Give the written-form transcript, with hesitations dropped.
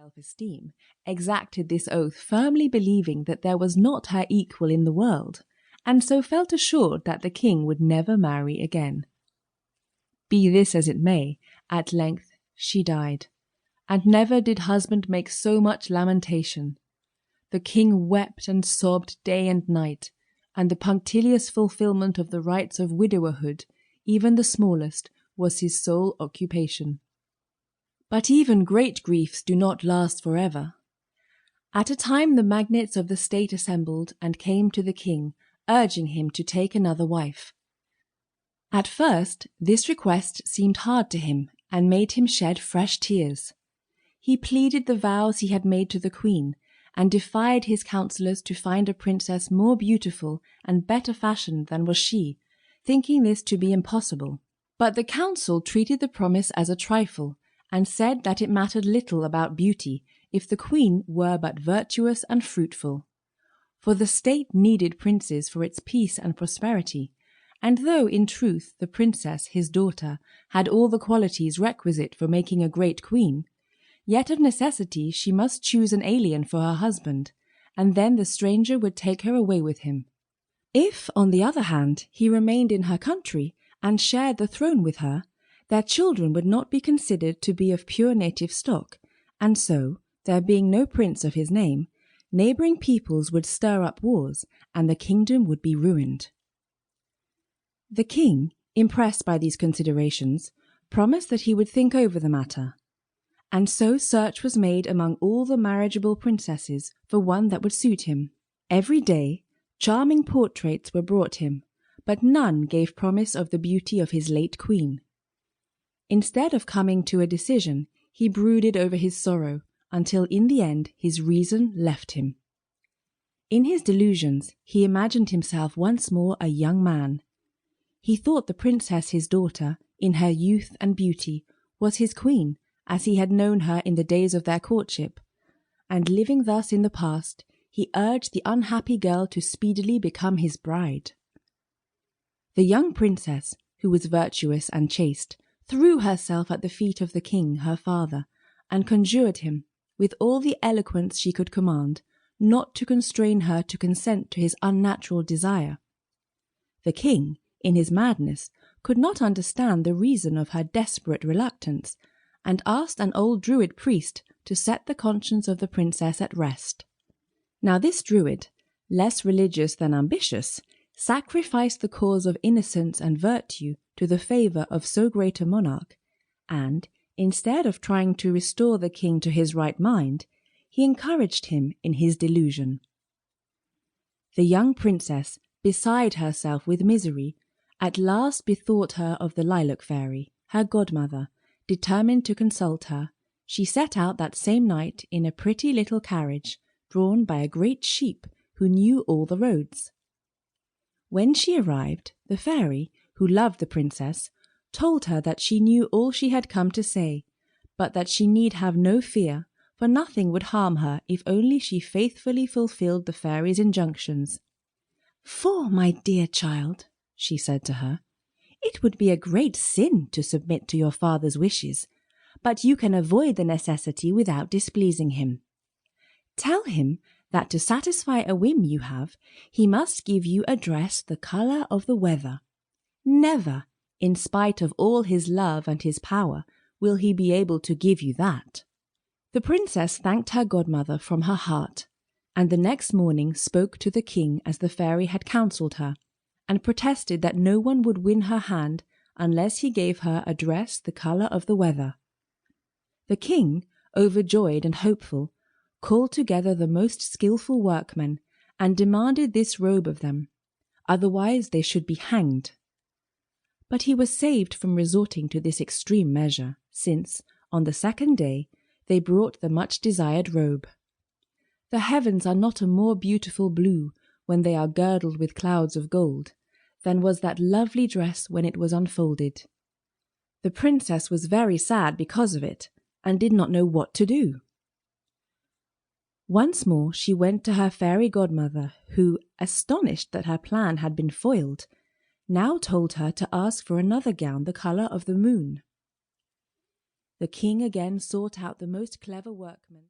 self-esteem, exacted this oath, firmly believing that there was not her equal in the world, and so felt assured that the king would never marry again. Be this as it may, at length she died, and never did husband make so much lamentation. The king wept and sobbed day and night, and the punctilious fulfilment of the rites of widowerhood, even the smallest, was his sole occupation. But even great griefs do not last forever. At a time the magnates of the state assembled and came to the king, urging him to take another wife. At first this request seemed hard to him and made him shed fresh tears. He pleaded the vows he had made to the queen, and defied his counsellors to find a princess more beautiful and better fashioned than was she, thinking this to be impossible. But the council treated the promise as a trifle, and said that it mattered little about beauty if the queen were but virtuous and fruitful. For the state needed princes for its peace and prosperity, and though in truth the princess, his daughter, had all the qualities requisite for making a great queen, yet of necessity she must choose an alien for her husband, and then the stranger would take her away with him. If, on the other hand, he remained in her country and shared the throne with her, their children would not be considered to be of pure native stock, and so, there being no prince of his name, neighbouring peoples would stir up wars, and the kingdom would be ruined. The king, impressed by these considerations, promised that he would think over the matter, and so search was made among all the marriageable princesses for one that would suit him. Every day charming portraits were brought him, but none gave promise of the beauty of his late queen. Instead of coming to a decision, he brooded over his sorrow, until in the end his reason left him. In his delusions he imagined himself once more a young man. He thought the princess his daughter, in her youth and beauty, was his queen, as he had known her in the days of their courtship, and living thus in the past, he urged the unhappy girl to speedily become his bride. The young princess, who was virtuous and chaste, threw herself at the feet of the king, her father, and conjured him, with all the eloquence she could command, not to constrain her to consent to his unnatural desire. The king, in his madness, could not understand the reason of her desperate reluctance, and asked an old druid priest to set the conscience of the princess at rest. Now this druid, less religious than ambitious, sacrificed the cause of innocence and virtue to the favour of so great a monarch, and, instead of trying to restore the king to his right mind, he encouraged him in his delusion. The young princess, beside herself with misery, at last bethought her of the lilac fairy, her godmother. Determined to consult her, she set out that same night in a pretty little carriage, drawn by a great sheep who knew all the roads. When she arrived, the fairy, who loved the princess, told her that she knew all she had come to say, but that she need have no fear, for nothing would harm her if only she faithfully fulfilled the fairy's injunctions. "For, my dear child," she said to her, "it would be a great sin to submit to your father's wishes, but you can avoid the necessity without displeasing him. Tell him that to satisfy a whim you have, he must give you a dress the colour of the weather. Never, in spite of all his love and his power, will he be able to give you that." The princess thanked her godmother from her heart, and the next morning spoke to the king as the fairy had counselled her, and protested that no one would win her hand unless he gave her a dress the colour of the weather. The king, overjoyed and hopeful, called together the most skilful workmen, and demanded this robe of them, otherwise they should be hanged. But he was saved from resorting to this extreme measure, since, on the second day, they brought the much-desired robe. The heavens are not a more beautiful blue when they are girdled with clouds of gold, than was that lovely dress when it was unfolded. The princess was very sad because of it, and did not know what to do. Once more she went to her fairy godmother, who, astonished that her plan had been foiled, now told her to ask for another gown the colour of the moon. The king again sought out the most clever workmen.